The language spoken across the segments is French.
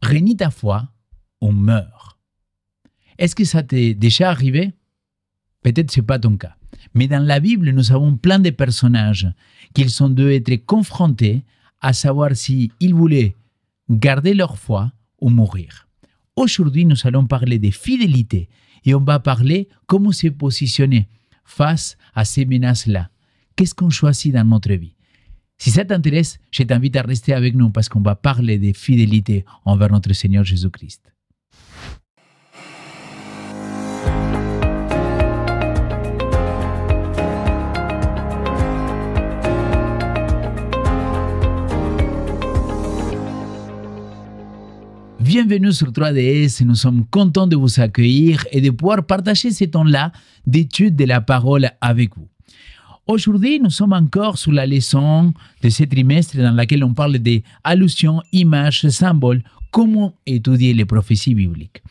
renie ta foi, on meurt. Est-ce que ça t'est déjà arrivé? Peut-être ce n'est pas ton cas. Mais dans la Bible, nous avons plein de personnages qui sont dû être confrontés à savoir s'ils voulaient garder leur foi ou mourir. Aujourd'hui, nous allons parler de fidélité et on va parler comment se positionner face à ces menaces-là. Qu'est-ce qu'on choisit dans notre vie? Si ça t'intéresse, je t'invite à rester avec nous parce qu'on va parler de fidélité envers notre Seigneur Jésus-Christ. Bienvenue sur 3DS, nous sommes contents de vous accueillir et de pouvoir partager ce temps-là d'étude de la parole avec vous. Aujourd'hui, nous sommes encore sur la leçon de ce trimestre dans laquelle on parle des allusions, images, symboles, comment étudier les prophéties bibliques.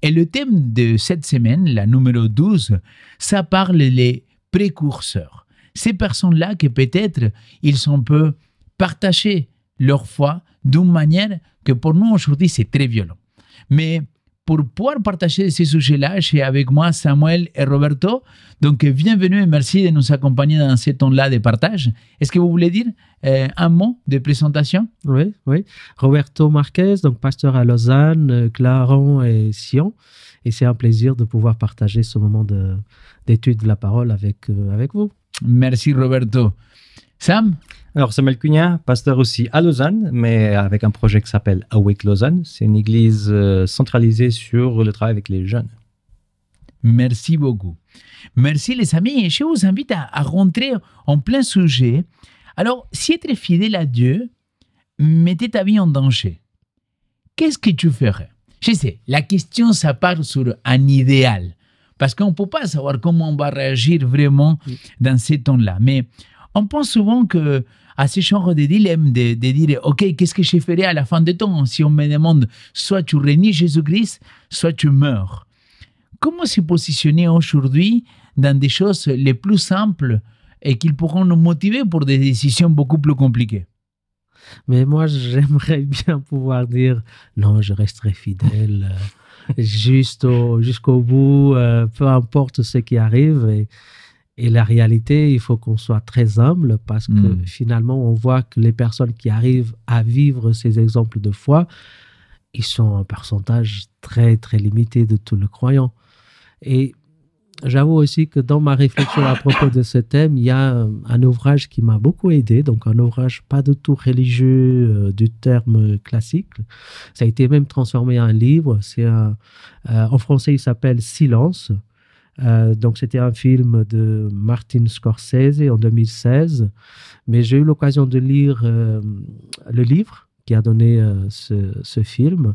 Et le thème de cette semaine, la numéro 12, ça parle des précurseurs. Ces personnes-là que peut-être ils ont peu partagé leur foi d'une manière que pour nous aujourd'hui c'est très violent. Mais pour pouvoir partager ces sujets-là, j'ai avec moi Samuel et Roberto. Donc bienvenue et merci de nous accompagner dans ce temps-là de partage. Est-ce que vous voulez dire un mot de présentation? Oui. Roberto Marquez, donc pasteur à Lausanne, Clarens et Sion. Et c'est un plaisir de pouvoir partager ce moment d'étude de la parole avec vous. Merci Roberto. Sam? Alors, Samuel Cunha, pasteur aussi à Lausanne, mais avec un projet qui s'appelle Awake Lausanne. C'est une église centralisée sur le travail avec les jeunes. Merci beaucoup. Merci les amis. Et je vous invite à rentrer en plein sujet. Alors, si être fidèle à Dieu mettait ta vie en danger, qu'est-ce que tu ferais? Je sais, la question, ça part sur un idéal. Parce qu'on ne peut pas savoir comment on va réagir vraiment dans ces temps-là. Mais on pense souvent à ce genre de dilemme de dire « Ok, qu'est-ce que je ferai à la fin des temps si on me demande soit tu renies Jésus-Christ, soit tu meurs ?» Comment se positionner aujourd'hui dans des choses les plus simples et qui pourront nous motiver pour des décisions beaucoup plus compliquées? Mais moi, j'aimerais bien pouvoir dire « Non, je resterai fidèle jusqu'au bout, peu importe ce qui arrive. » Et la réalité, il faut qu'on soit très humble parce que finalement, on voit que les personnes qui arrivent à vivre ces exemples de foi, ils sont un pourcentage très, très limité de tous les croyants. Et j'avoue aussi que dans ma réflexion à propos de ce thème, il y a un ouvrage qui m'a beaucoup aidé, donc un ouvrage pas du tout religieux du terme classique. Ça a été même transformé en un livre. En français, il s'appelle « Silence ». Donc, c'était un film de Martin Scorsese en 2016. Mais j'ai eu l'occasion de lire le livre qui a donné ce film.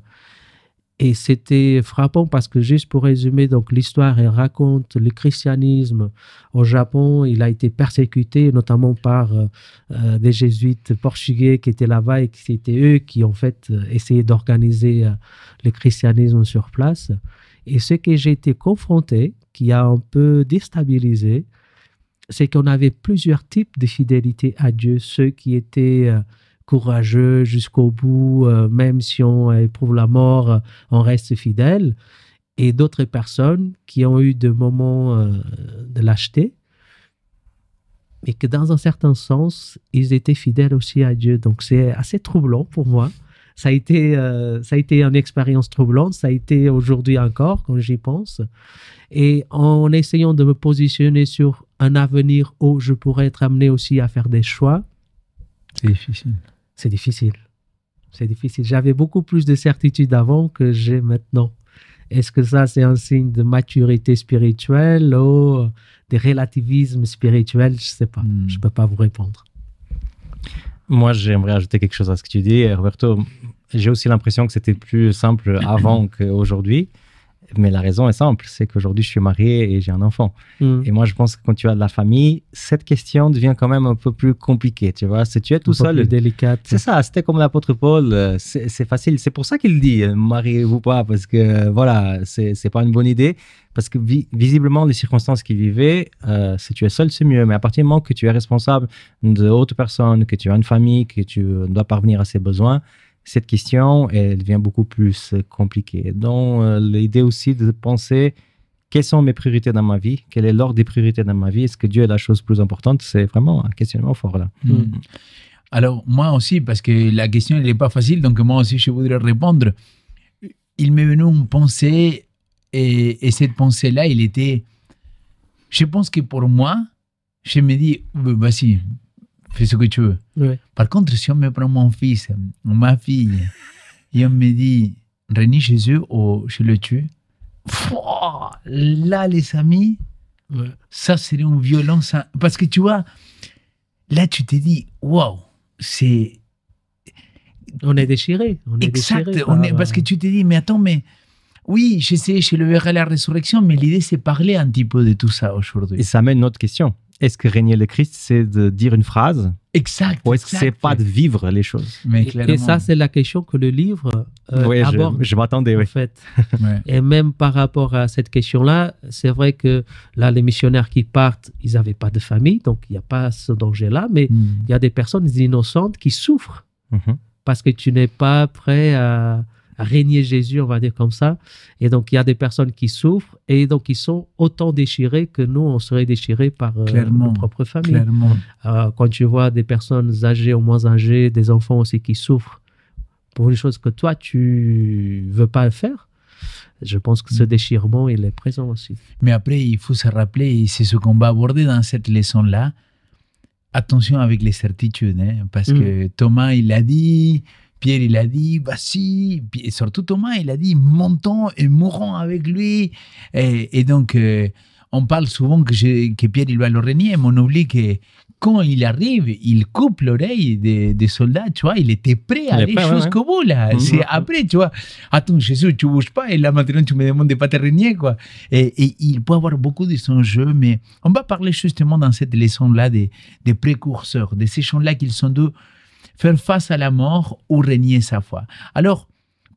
Et c'était frappant parce que, juste pour résumer, donc l'histoire, elle raconte le christianisme au Japon. Il a été persécuté, notamment par des jésuites portugais qui étaient là-bas et c'était eux qui, en fait, essayaient d'organiser le christianisme sur place. Et ce que j'ai été confronté, qui a un peu déstabilisé, c'est qu'on avait plusieurs types de fidélité à Dieu. Ceux qui étaient courageux jusqu'au bout, même si on éprouve la mort, on reste fidèle. Et d'autres personnes qui ont eu des moments de lâcheté, et que dans un certain sens, ils étaient fidèles aussi à Dieu. Donc c'est assez troublant pour moi. Ça a été une expérience troublante, ça a été aujourd'hui encore quand j'y pense. Et en essayant de me positionner sur un avenir où je pourrais être amené aussi à faire des choix. C'est difficile. C'est difficile. C'est difficile. J'avais beaucoup plus de certitude avant que j'ai maintenant. Est-ce que ça, c'est un signe de maturité spirituelle ou de relativisme spirituel? Je ne sais pas. Je ne peux pas vous répondre. Moi, j'aimerais ajouter quelque chose à ce que tu dis, Roberto. J'ai aussi l'impression que c'était plus simple avant qu'aujourd'hui. Mais la raison est simple, c'est qu'aujourd'hui, je suis marié et j'ai un enfant. Et moi, je pense que quand tu as de la famille, cette question devient quand même un peu plus compliquée, tu vois. Si tu es tout seul... plus délicate. C'est ça, c'était comme l'apôtre Paul, c'est facile. C'est pour ça qu'il dit, mariez-vous pas, parce que, voilà, c'est pas une bonne idée. Parce que visiblement, les circonstances qu'il vivait, si tu es seul, c'est mieux. Mais à partir du moment que tu es responsable d'autres personnes, que tu as une famille, que tu dois parvenir à ses besoins, cette question, elle devient beaucoup plus compliquée. Donc, l'idée aussi de penser quelles sont mes priorités dans ma vie, quel est l'ordre des priorités dans ma vie, est-ce que Dieu est la chose plus importante, c'est vraiment un questionnement fort là. Alors, moi aussi, parce que la question n'est pas facile, donc moi aussi, je voudrais répondre. Il m'est venu une pensée, et cette pensée-là, il était... Je pense que pour moi, je me dis, vas-y, fais ce que tu veux. Ouais. Par contre, si on me prend mon fils ou ma fille, et on me dit, renie Jésus ou je le tue, là, les amis, ça serait une violence. Parce que tu vois, là, tu te dis, waouh, c'est... On est déchiré. Exact, parce que tu te dis, mais attends, mais... Oui, je sais, je le verrai à la résurrection, mais l'idée, c'est parler un petit peu de tout ça aujourd'hui. Et ça amène une autre question. Est-ce que régner le Christ, c'est de dire une phrase? Exact. Ou est-ce que c'est pas de vivre les choses? Mais et ça, c'est la question que le livre aborde. Je m'attendais, oui. En fait. Et même par rapport à cette question-là, c'est vrai que là, les missionnaires qui partent, ils n'avaient pas de famille, donc il n'y a pas ce danger-là, mais il y a des personnes innocentes qui souffrent parce que tu n'es pas prêt à régner Jésus, on va dire comme ça. Et donc, il y a des personnes qui souffrent et donc ils sont autant déchirés que nous, on serait déchirés par nos propres familles. Quand tu vois des personnes âgées ou moins âgées, des enfants aussi qui souffrent pour une chose que toi, tu veux pas faire, je pense que ce déchirement, il est présent aussi. Mais après, il faut se rappeler, et c'est ce qu'on va aborder dans cette leçon-là, attention avec les certitudes, hein, parce que Thomas, il a dit... Pierre, il a dit, vas-y, et surtout Thomas, il a dit, montons et mourons avec lui. Et donc, on parle souvent que Pierre, il va le renier, mais on oublie que quand il arrive, il coupe l'oreille des soldats, tu vois, il était prêt à aller jusqu'au bout, là. C'est après, tu vois, attends, Jésus, tu ne bouges pas, et là, maintenant, tu me demandes de ne pas te renier, quoi. Et il peut avoir beaucoup de son jeu, mais on va parler justement dans cette leçon-là des précurseurs, de ces gens-là qu'ils sont deux, faire face à la mort ou renier sa foi. Alors,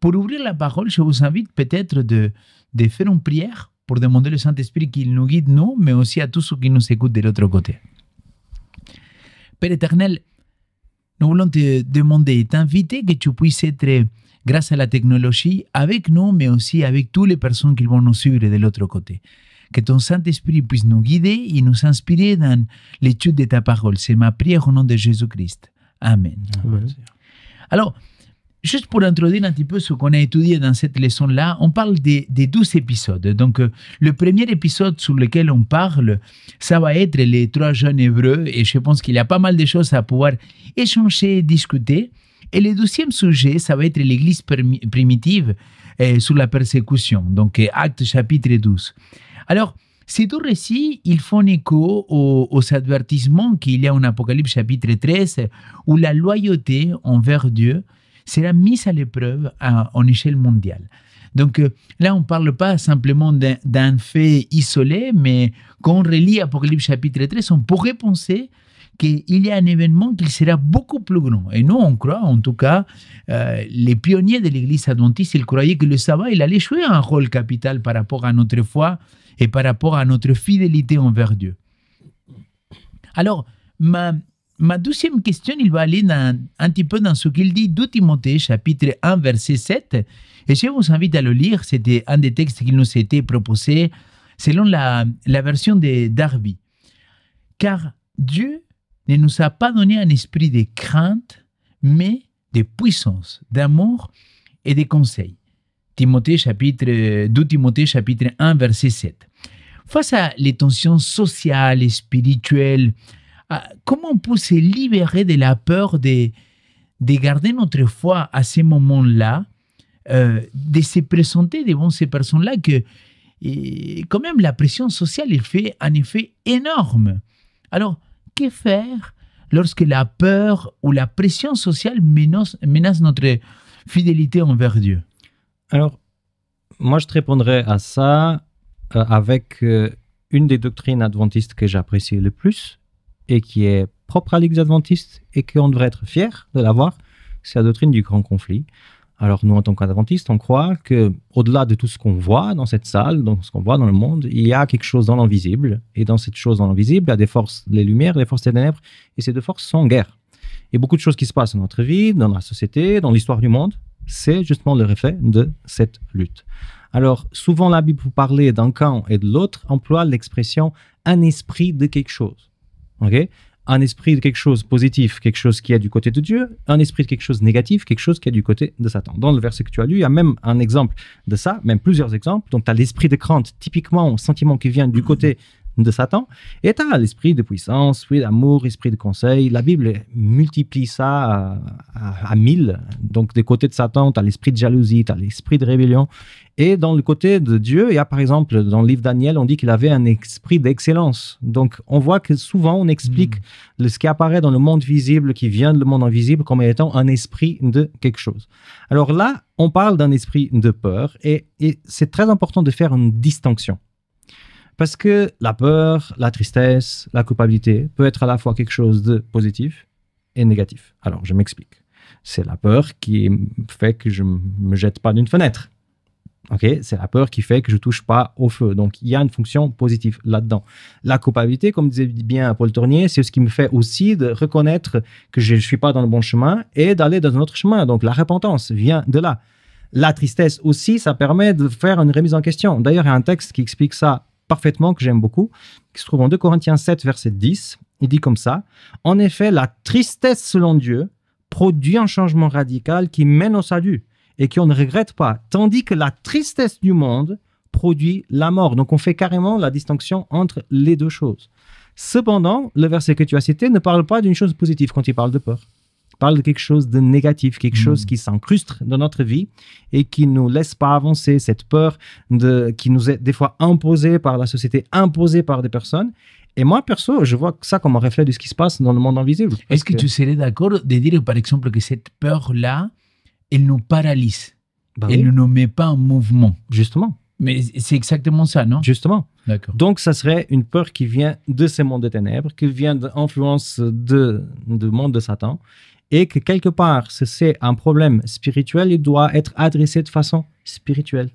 pour ouvrir la parole, je vous invite peut-être de faire une prière pour demander au Saint-Esprit qu'il nous guide, nous, mais aussi à tous ceux qui nous écoutent de l'autre côté. Père éternel, nous voulons te demander, t'inviter que tu puisses être, grâce à la technologie, avec nous, mais aussi avec toutes les personnes qui vont nous suivre de l'autre côté. Que ton Saint-Esprit puisse nous guider et nous inspirer dans l'étude de ta parole. C'est ma prière au nom de Jésus-Christ. Amen. Alors, juste pour introduire un petit peu ce qu'on a étudié dans cette leçon-là, on parle des 12 épisodes. Donc, le premier épisode sur lequel on parle, ça va être les 3 jeunes hébreux, et je pense qu'il y a pas mal de choses à pouvoir échanger et discuter. Et le 12e sujet, ça va être l'Église primitive sur la persécution, donc Actes chapitre 12. Alors, ces deux récits, ils font écho aux avertissements qu'il y a en Apocalypse chapitre 13, où la loyauté envers Dieu sera mise à l'épreuve en échelle mondiale. Donc là, on ne parle pas simplement d'un fait isolé, mais quand on relit Apocalypse chapitre 13, on pourrait penser qu'il y a un événement qui sera beaucoup plus grand. Et nous, on croit, en tout cas, les pionniers de l'Église adventiste, ils croyaient que le sabbat, il allait jouer un rôle capital par rapport à notre foi et par rapport à notre fidélité envers Dieu. Alors, ma deuxième question, il va aller un petit peu dans ce qu'il dit 2 Timothée, chapitre 1, verset 7. Et je vous invite à le lire. C'était un des textes qui nous a été proposé selon la version de Darby. Car Dieu ne nous a pas donné un esprit de crainte, mais de puissance, d'amour et de conseil. 2 Timothée, chapitre 1, verset 7. Face à les tensions sociales et spirituelles, comment on peut se libérer de la peur de garder notre foi à ces moments-là, de se présenter devant ces personnes-là que quand même la pression sociale elle fait un effet énorme. Alors, que faire lorsque la peur ou la pression sociale menace notre fidélité envers Dieu? Alors, moi, je te répondrai à ça avec une des doctrines adventistes que j'apprécie le plus et qui est propre à l'Église adventiste et qu'on devrait être fier de l'avoir, c'est la doctrine du grand conflit. Alors, nous, en tant qu'adventistes, on croit qu'au-delà de tout ce qu'on voit dans cette salle, dans ce qu'on voit dans le monde, il y a quelque chose dans l'invisible. Et dans cette chose dans l'invisible, il y a des forces, les lumières, les forces des ténèbres, et ces deux forces sont en guerre. Et beaucoup de choses qui se passent dans notre vie, dans la société, dans l'histoire du monde, c'est justement le reflet de cette lutte. Alors, souvent, la Bible, pour parler d'un camp et de l'autre, emploie l'expression « un esprit de quelque chose ». Okay? Un esprit de quelque chose positif, quelque chose qui est du côté de Dieu, un esprit de quelque chose de négatif, quelque chose qui est du côté de Satan. Dans le verset que tu as lu, il y a même un exemple de ça, même plusieurs exemples. Donc, tu as l'esprit de crainte, typiquement, un sentiment qui vient du côté de Satan, et tu as l'esprit de puissance, esprit d'amour, esprit de conseil. La Bible multiplie ça à 1000. Donc, des côtés de Satan, tu as l'esprit de jalousie, tu as l'esprit de rébellion. Et dans le côté de Dieu, il y a par exemple, dans le livre Daniel, on dit qu'il avait un esprit d'excellence. Donc, on voit que souvent, on explique ce qui apparaît dans le monde visible, qui vient du monde invisible, comme étant un esprit de quelque chose. Alors là, on parle d'un esprit de peur, et c'est très important de faire une distinction. Parce que la peur, la tristesse, la culpabilité peut être à la fois quelque chose de positif et négatif. Alors, je m'explique. C'est la peur qui fait que je ne me jette pas d'une fenêtre. Okay? C'est la peur qui fait que je ne touche pas au feu. Donc, il y a une fonction positive là-dedans. La culpabilité, comme disait bien Paul Tournier, c'est ce qui me fait aussi de reconnaître que je ne suis pas dans le bon chemin et d'aller dans un autre chemin. Donc, la repentance vient de là. La tristesse aussi, ça permet de faire une remise en question. D'ailleurs, il y a un texte qui explique ça parfaitement, que j'aime beaucoup, qui se trouve en 2 Corinthiens 7, verset 10. Il dit comme ça: « En effet, la tristesse selon Dieu produit un changement radical qui mène au salut et qu'on ne regrette pas, tandis que la tristesse du monde produit la mort. » Donc, on fait carrément la distinction entre les deux choses. Cependant, le verset que tu as cité ne parle pas d'une chose positive quand il parle de peur. Il parle de quelque chose de négatif, quelque chose qui s'incruste dans notre vie et qui ne nous laisse pas avancer. Cette peur qui nous est des fois imposée par la société, imposée par des personnes. Et moi, perso, je vois ça comme un reflet de ce qui se passe dans le monde invisible. Est-ce que tu serais d'accord de dire, par exemple, que cette peur-là, elle nous paralyse, elle ne nous met pas en mouvement? Justement. Mais c'est exactement ça, non? Justement. D'accord. Donc, ça serait une peur qui vient de ces mondes de ténèbres, qui vient de l'influence du monde de Satan, et que quelque part, c'est un problème spirituel, il doit être adressé de façon spirituelle.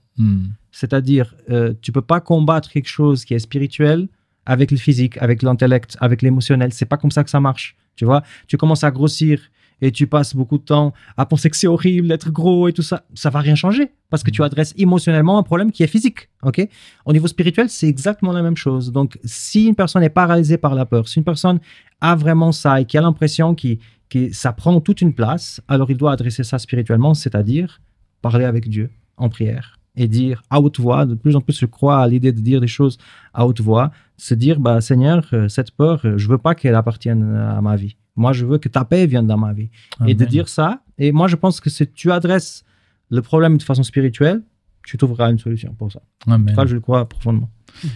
C'est-à-dire, tu ne peux pas combattre quelque chose qui est spirituel avec le physique, avec l'intellect, avec l'émotionnel. C'est pas comme ça que ça marche. Tu vois, tu commences à grossir et tu passes beaucoup de temps à penser que c'est horrible d'être gros et tout ça. Ça va rien changer parce que tu adresses émotionnellement un problème qui est physique. Ok? Au niveau spirituel, c'est exactement la même chose. Donc, si une personne est paralysée par la peur, si une personne a vraiment ça et qui a l'impression que ça prend toute une place, alors il doit adresser ça spirituellement, c'est-à-dire parler avec Dieu en prière et dire à haute voix. De plus en plus, je crois à l'idée de dire des choses à haute voix, se dire, Seigneur, cette peur, je veux pas qu'elle appartienne à ma vie. Moi, je veux que ta paix vienne dans ma vie. Amen. Et de dire ça, et moi, je pense que si tu adresses le problème de façon spirituelle, tu trouveras une solution pour ça. Amen. En tout cas, je le crois profondément.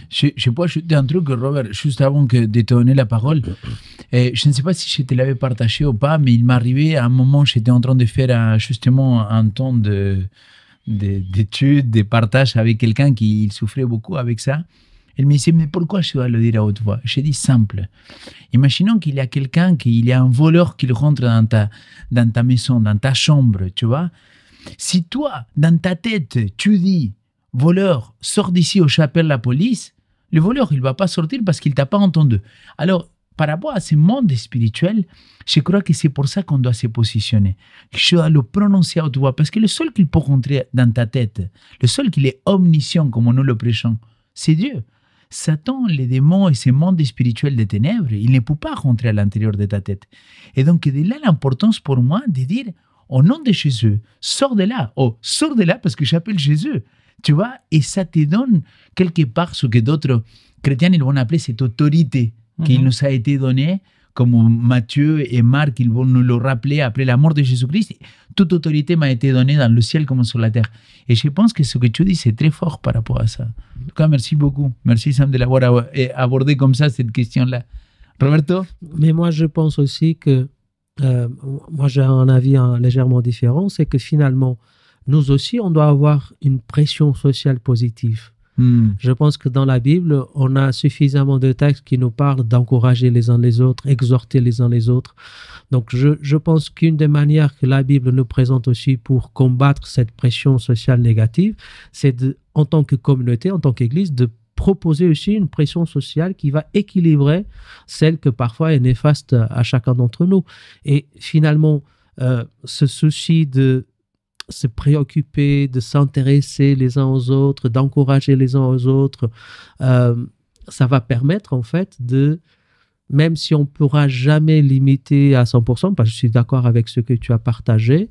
Je peux ajouter un truc, Robert, juste avant de te donner la parole. Je ne sais pas si je te l'avais partagé ou pas, mais il m'est arrivé à un moment, j'étais en train de faire justement un temps d'études, de partage avec quelqu'un qui souffrait beaucoup avec ça. Elle me disait, mais pourquoi je dois le dire à haute voix? J'ai dit simple. Imaginons qu'il y a quelqu'un, qu'il y a un voleur qui rentre dans ta maison, dans ta chambre, tu vois. Si toi, dans ta tête, tu dis, voleur, sors d'ici ou j'appelle la police, le voleur, il ne va pas sortir parce qu'il ne t'a pas entendu. Alors, par rapport à ce monde spirituel, je crois que c'est pour ça qu'on doit se positionner. Je dois le prononcer à haute voix parce que le seul qui peut rentrer dans ta tête, le seul qui est omniscient, comme nous le prêchons, c'est Dieu. Satan, les démons et ce monde spirituel des ténèbres, il ne peut pas rentrer à l'intérieur de ta tête. Et donc, de là l'importance pour moi de dire, au nom de Jésus, sors de là. Oh, sors de là parce que j'appelle Jésus. Tu vois, et ça te donne quelque part ce que d'autres chrétiens ils vont appeler cette autorité qui nous a été donnée, comme Matthieu et Marc, ils vont nous le rappeler après la mort de Jésus-Christ. Toute autorité m'a été donnée dans le ciel comme sur la terre. Et je pense que ce que tu dis, c'est très fort par rapport à ça. En tout cas, merci beaucoup. Merci Sam de l'avoir abordé comme ça, cette question-là. Roberto? Mais moi, je pense aussi que, moi j'ai un avis légèrement différent, c'est que finalement, nous aussi, on doit avoir une pression sociale positive. Je pense que dans la Bible, on a suffisamment de textes qui nous parlent d'encourager les uns les autres, exhorter les uns les autres. Donc, je pense qu'une des manières que la Bible nous présente aussi pour combattre cette pression sociale négative, c'est en tant que communauté, en tant qu'Église, de proposer aussi une pression sociale qui va équilibrer celle que parfois est néfaste à chacun d'entre nous. Et finalement, ce souci de se préoccuper, de s'intéresser les uns aux autres, d'encourager les uns aux autres, ça va permettre en fait de, même si on ne pourra jamais limiter à 100%, parce que je suis d'accord avec ce que tu as partagé,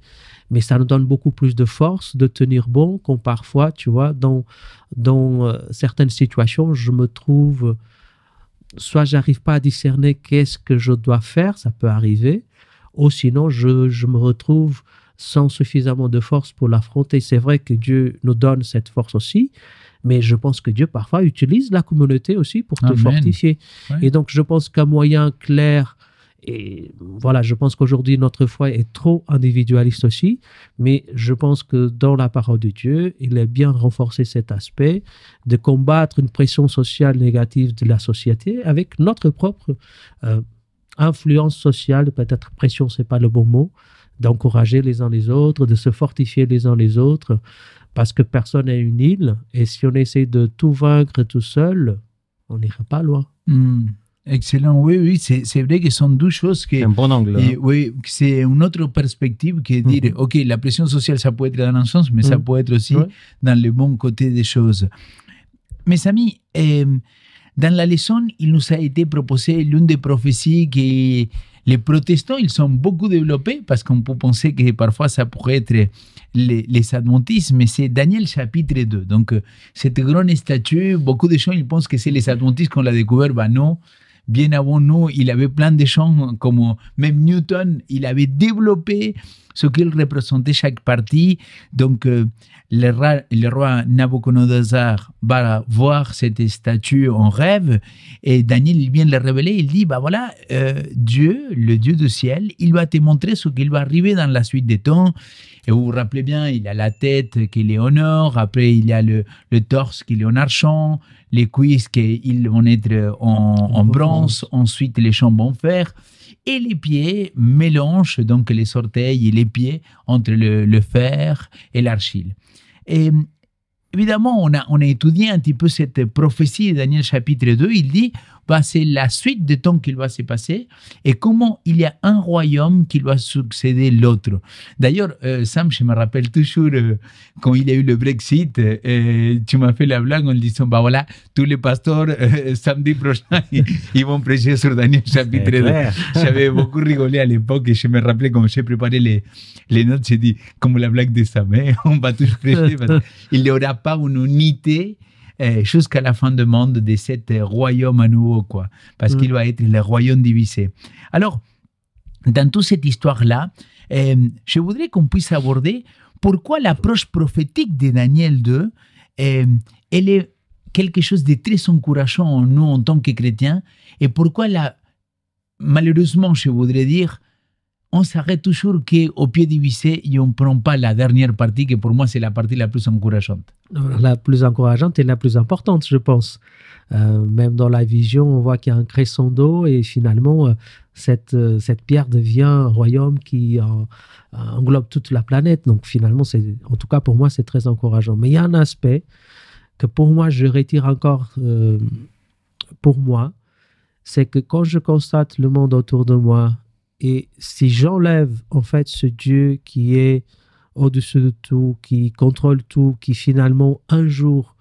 mais ça nous donne beaucoup plus de force de tenir bon quand parfois, tu vois, dans certaines situations, je me trouve, soit j'arrive pas à discerner qu'est-ce que je dois faire, ça peut arriver, ou sinon je me retrouve sans suffisamment de force pour l'affronter. C'est vrai que Dieu nous donne cette force aussi, mais je pense que Dieu parfois utilise la communauté aussi pour te fortifier. Ouais. Et donc je pense qu'un moyen clair, et voilà, je pense qu'aujourd'hui notre foi est trop individualiste aussi, mais je pense que dans la parole de Dieu, il est bien renforcé cet aspect de combattre une pression sociale négative de la société avec notre propre influence sociale, peut-être pression, c'est pas le bon mot, d'encourager les uns les autres, de se fortifier les uns les autres, parce que personne n'est une île, et si on essaie de tout vaincre tout seul, on n'ira pas loin. Excellent, oui, c'est vrai que ce sont deux choses que... C'est un bon angle. Oui, c'est une autre perspective qui est de dire, OK, la pression sociale, ça peut être dans un sens, mais ça peut être aussi dans le bon côté des choses. Mes amis, dans la leçon, il nous a été proposé l'une des prophéties que les protestants, ils sont beaucoup développés, parce qu'on peut penser que parfois ça pourrait être les adventistes, mais c'est Daniel chapitre 2. Donc, cette grande statue, beaucoup de gens ils pensent que c'est les adventistes qu'on l'a découvert. Ben non, bien avant nous, il avait plein de gens, comme même Newton, il avait développé ce qu'il représentait chaque partie. Donc, le roi Nabucodonosor va voir cette statue en rêve et Daniel il vient le révéler. Il dit, bah voilà, Dieu, le Dieu du ciel, il va te montrer ce qu'il va arriver dans la suite des temps. Et vous vous rappelez bien, il a la tête qui est en or, après il y a le torse qui est en argent, les cuisses qui vont être en bronze, ensuite les jambes en fer. Et les pieds mélangent donc les orteils et les pieds entre le fer et l'argile. Et évidemment, on a étudié un petit peu cette prophétie de Daniel chapitre 2. Il dit, bah, c'est la suite de temps qu'il va se passer et comment il y a un royaume qui va succéder l'autre. D'ailleurs, Sam, je me rappelle toujours quand il y a eu le Brexit, tu m'as fait la blague en disant, bah voilà, tous les pasteurs, samedi prochain, ils vont prêcher sur Daniel chapitre 2. J'avais beaucoup rigolé à l'époque et je me rappelais quand j'ai préparé les notes, j'ai dit, comme la blague de Sam, on va tous prêcher parce qu'il n'y aura pas une unité jusqu'à la fin du monde de cet royaume à nouveau, quoi, parce qu'il va être le royaume divisé. Alors, dans toute cette histoire-là, je voudrais qu'on puisse aborder pourquoi l'approche prophétique de Daniel 2, elle est quelque chose de très encourageant en nous en tant que chrétiens, et pourquoi, malheureusement, je voudrais dire, on s'arrête toujours qu'au pied divisé et on ne prend pas la dernière partie, que pour moi, c'est la partie la plus encourageante. La plus encourageante et la plus importante, je pense. Même dans la vision, on voit qu'il y a un crescendo et finalement, cette pierre devient un royaume qui englobe toute la planète. Donc finalement, en tout cas pour moi, c'est très encourageant. Mais il y a un aspect que pour moi, je retire encore pour moi, c'est que quand je constate le monde autour de moi, et si j'enlève en fait ce Dieu qui est au-dessus de tout, qui contrôle tout, qui finalement un jour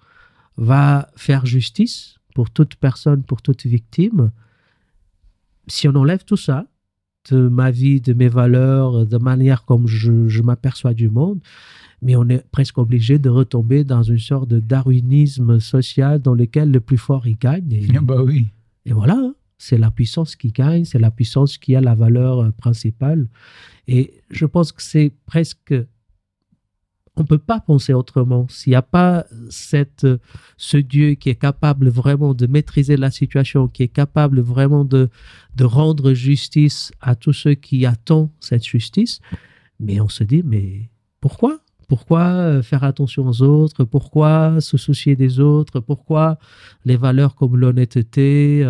va faire justice pour toute personne, pour toute victime, si on enlève tout ça de ma vie, de mes valeurs, de manière comme je m'aperçois du monde, mais on est presque obligé de retomber dans une sorte de darwinisme social dans lequel le plus fort il gagne. Bah oui. Et voilà, hein. C'est la puissance qui gagne, c'est la puissance qui a la valeur principale. Et je pense que c'est presque... On ne peut pas penser autrement. S'il n'y a pas ce Dieu qui est capable vraiment de maîtriser la situation, qui est capable vraiment de rendre justice à tous ceux qui attendent cette justice, mais on se dit, mais pourquoi ? Pourquoi faire attention aux autres? Pourquoi se soucier des autres? Pourquoi les valeurs comme l'honnêteté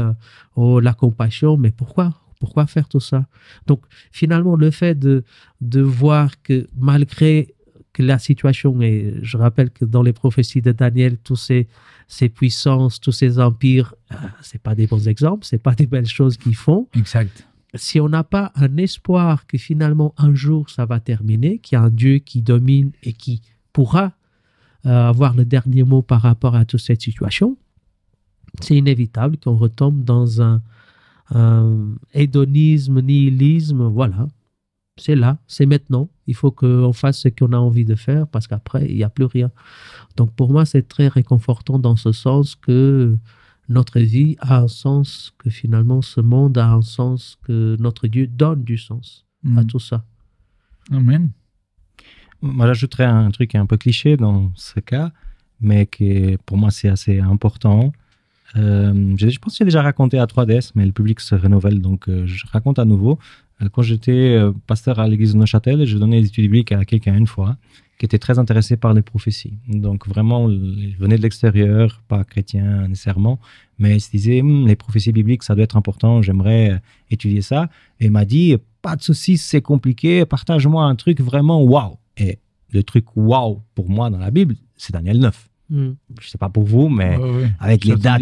ou la compassion? Mais pourquoi? Pourquoi faire tout ça? Donc, finalement, le fait de voir que malgré que la situation est... Je rappelle que dans les prophéties de Daniel, tous ces puissances, tous ces empires, c'est pas des bons exemples, c'est pas des belles choses qu'ils font. Exact. Si on n'a pas un espoir que finalement un jour ça va terminer, qu'il y a un Dieu qui domine et qui pourra avoir le dernier mot par rapport à toute cette situation, c'est inévitable qu'on retombe dans un hédonisme, nihilisme, voilà. C'est là, c'est maintenant. Il faut qu'on fasse ce qu'on a envie de faire parce qu'après, il n'y a plus rien. Donc pour moi, c'est très réconfortant dans ce sens que notre vie a un sens, que finalement ce monde a un sens, que notre Dieu donne du sens à tout ça. Amen. Moi, j'ajouterais un truc un peu cliché dans ce cas, mais qui pour moi c'est assez important. Je pense que j'ai déjà raconté à 3DS, mais le public se renouvelle, donc je raconte à nouveau. Quand j'étais pasteur à l'église de Neuchâtel, je donnais des études bibliques à quelqu'un une fois qui était très intéressé par les prophéties. Donc vraiment, il venait de l'extérieur, pas chrétien nécessairement, mais il se disait les prophéties bibliques, ça doit être important, j'aimerais étudier ça. Et il m'a dit, pas de souci, c'est compliqué, partage-moi un truc vraiment waouh. Et le truc waouh pour moi dans la Bible, c'est Daniel 9. Je ne sais pas pour vous, mais avec les dates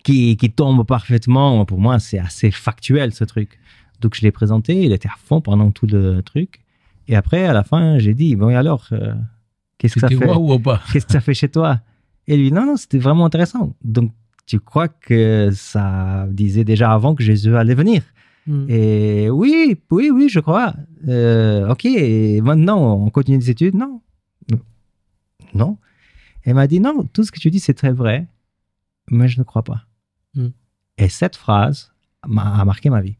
qui tombent parfaitement, pour moi, c'est assez factuel ce truc. Donc je l'ai présenté, il était à fond pendant tout le truc. Et après, à la fin, j'ai dit, bon, et alors, qu'est-ce que ça fait? Wow ou pas? Qu'est-ce que ça fait chez toi? Et lui, non, c'était vraiment intéressant. Donc, tu crois que ça disait déjà avant que Jésus allait venir? Et oui, je crois. Ok, et maintenant, on continue les études? Non. Elle m'a dit, non, tout ce que tu dis, c'est très vrai, mais je ne crois pas. Et cette phrase a marqué ma vie.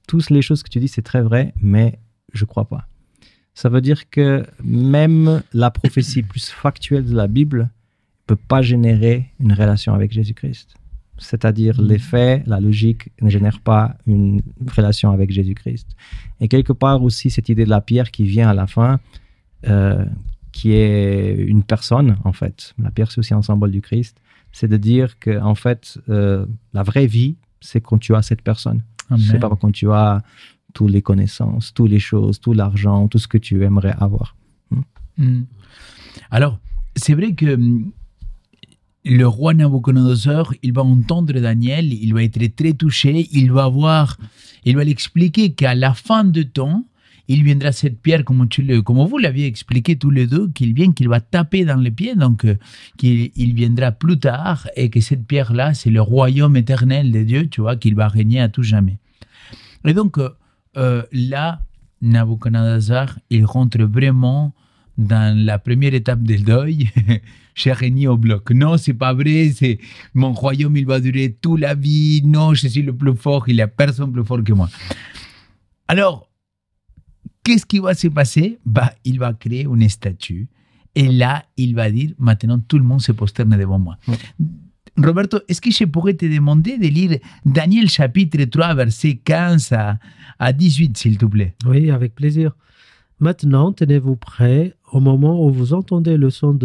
Toutes les choses que tu dis, c'est très vrai, mais je ne crois pas. Ça veut dire que même la prophétie plus factuelle de la Bible ne peut pas générer une relation avec Jésus-Christ. C'est-à-dire les faits, la logique ne génère pas une relation avec Jésus-Christ. Et quelque part aussi, cette idée de la pierre qui vient à la fin, qui est une personne, en fait. La pierre, c'est aussi un symbole du Christ. C'est de dire que, en fait, la vraie vie, c'est quand tu as cette personne. C'est pas quand tu as toutes les connaissances, toutes les choses, tout l'argent, tout ce que tu aimerais avoir. Alors, c'est vrai que le roi Nabucodonosor, il va entendre Daniel, il va être très touché, il va l'expliquer qu'à la fin de temps, il viendra cette pierre, comme vous l'aviez expliqué tous les deux, qu'il va taper dans les pieds, donc qu'il viendra plus tard, et que cette pierre-là, c'est le royaume éternel de Dieu, tu vois, qu'il va régner à tout jamais. Et donc, là, Nabucodonosor, il rentre vraiment dans la première étape del deuil, j'ai régné au bloc. Non, c'est pas vrai, mon royaume, il va durer toute la vie. Non, je suis le plus fort, il n'y a personne plus fort que moi. Alors, qu'est-ce qui va se passer? Il va créer une statue. Et là, il va dire, maintenant, tout le monde se prosterne devant moi. Roberto, est-ce que je pourrais te demander de lire Daniel chapitre 3, verset 15 à 18, s'il te plaît? Oui, avec plaisir. Maintenant, tenez-vous prêts au moment où vous entendez le son